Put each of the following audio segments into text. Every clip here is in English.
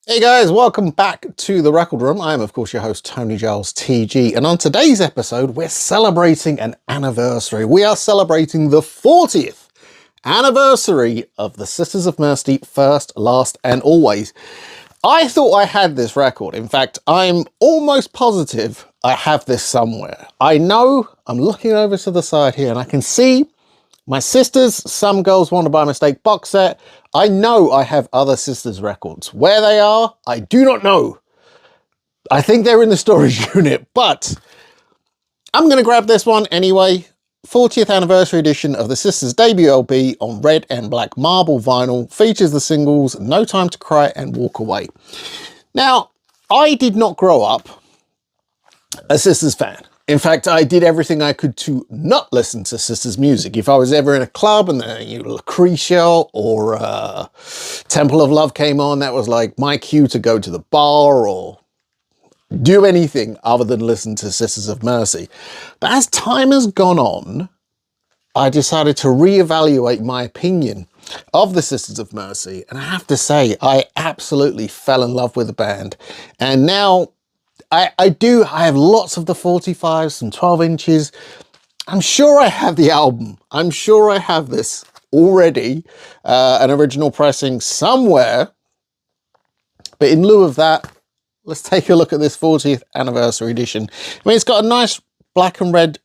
Hey guys, welcome back to the Record Room. I am of course your host Tony Giles TG, and on today's episode we're celebrating an anniversary. We are celebrating the 40th anniversary of the Sisters of Mercy First, Last and Always. I thought I had this record. In fact, I'm almost positive I have this somewhere. I know, I'm looking over to the side here and I can see my Sisters, Some Girls Want to By Mistake box set. I know I have other Sisters records. Where they are, I do not know. I think they're in the storage unit, but I'm going to grab this one anyway. 40th anniversary edition of the Sisters debut LP on red and black marble vinyl. Features the singles No Time to Cry and Walk Away. Now, I did not grow up a Sisters fan. In fact, I did everything I could to not listen to Sisters music. If I was ever in a club and Lucretia or Temple of Love came on, that was like my cue to go to the bar or do anything other than listen to Sisters of Mercy. But as time has gone on, I decided to reevaluate my opinion of the Sisters of Mercy. And I have to say, I absolutely fell in love with the band. And now I have lots of the 45s, some 12 inches. I'm sure I have the album. I'm sure I have this already, an original pressing somewhere. But in lieu of that, let's take a look at this 40th anniversary edition. I mean, it's got a nice black and red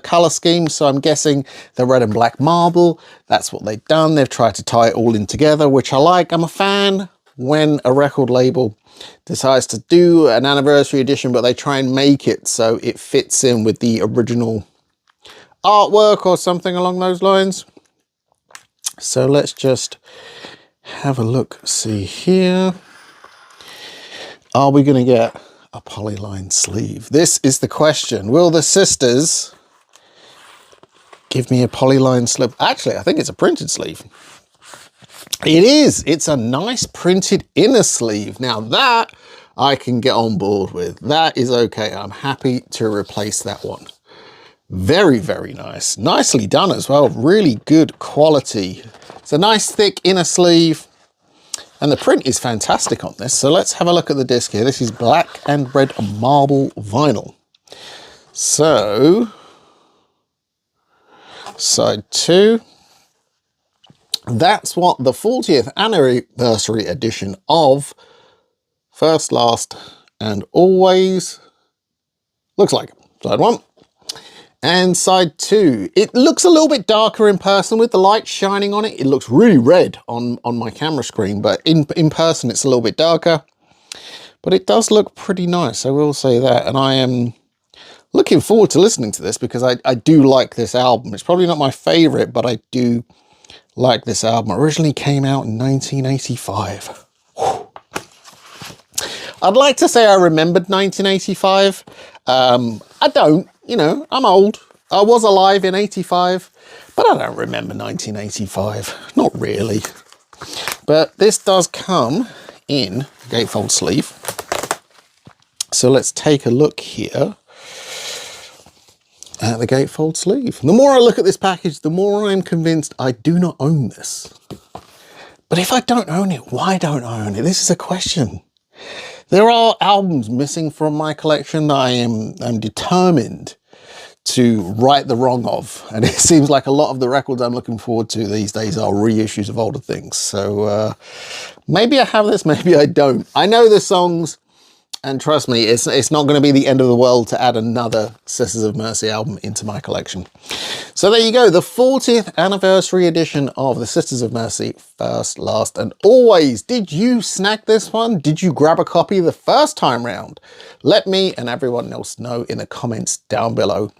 color scheme, so I'm guessing the red and black marble. That's what they've done. They've tried to tie it all in together, which I like. I'm a fan when a record label decides to do an anniversary edition, but they try and make it so it fits in with the original artwork or something along those lines. So let's just have a look, see here. Are we going to get a polyline sleeve? This is the question. Will the Sisters give me a polyline sleeve? Actually, I think it's a printed sleeve. It is. It's a nice printed inner sleeve. Now that I can get on board with. That is okay. I'm happy to replace that one. Very, very nice. Nicely done as well. Really good quality. It's a nice thick inner sleeve. And the print is fantastic on this. So let's have a look at the disc here. This is black and red marble vinyl. So, side 2. That's what the 40th anniversary edition of First, Last and Always looks like. Side 1 and side 2. It looks a little bit darker in person with the light shining on it. It looks really red on my camera screen, but in person it's a little bit darker. But it does look pretty nice, I will say that. And I am looking forward to listening to this because I do like this album. It's probably not my favorite, but I do like this album. It originally came out in 1985. Whew. I'd like to say I remembered 1985. I don't, I'm old. I was alive in 85, but I don't remember 1985. Not really. But this does come in gatefold sleeve. So let's take a look here at the gatefold sleeve. The more I look at this package, the more I'm convinced I do not own this. But if I don't own it, why don't I own it? This is a question. There are albums missing from my collection that I'm determined to right the wrong of. And it seems like a lot of the records I'm looking forward to these days are reissues of older things. So maybe I have this, maybe I don't. I know the songs. And trust me, it's not going to be the end of the world to add another Sisters of Mercy album into my collection. So there you go, the 40th anniversary edition of the Sisters of Mercy First, Last and Always. Did you snag this one? Did you grab a copy the first time round? Let me and everyone else know in the comments down below.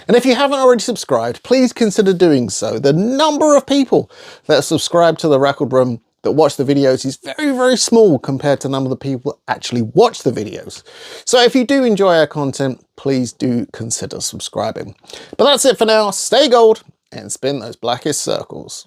And if you haven't already subscribed, please consider doing so. The number of people that are subscribed to the Record Room that watch the videos is very, very small compared to the number of the people that actually watch the videos. So if you do enjoy our content, please do consider subscribing. But that's it for now. Stay gold and spin those blackest circles.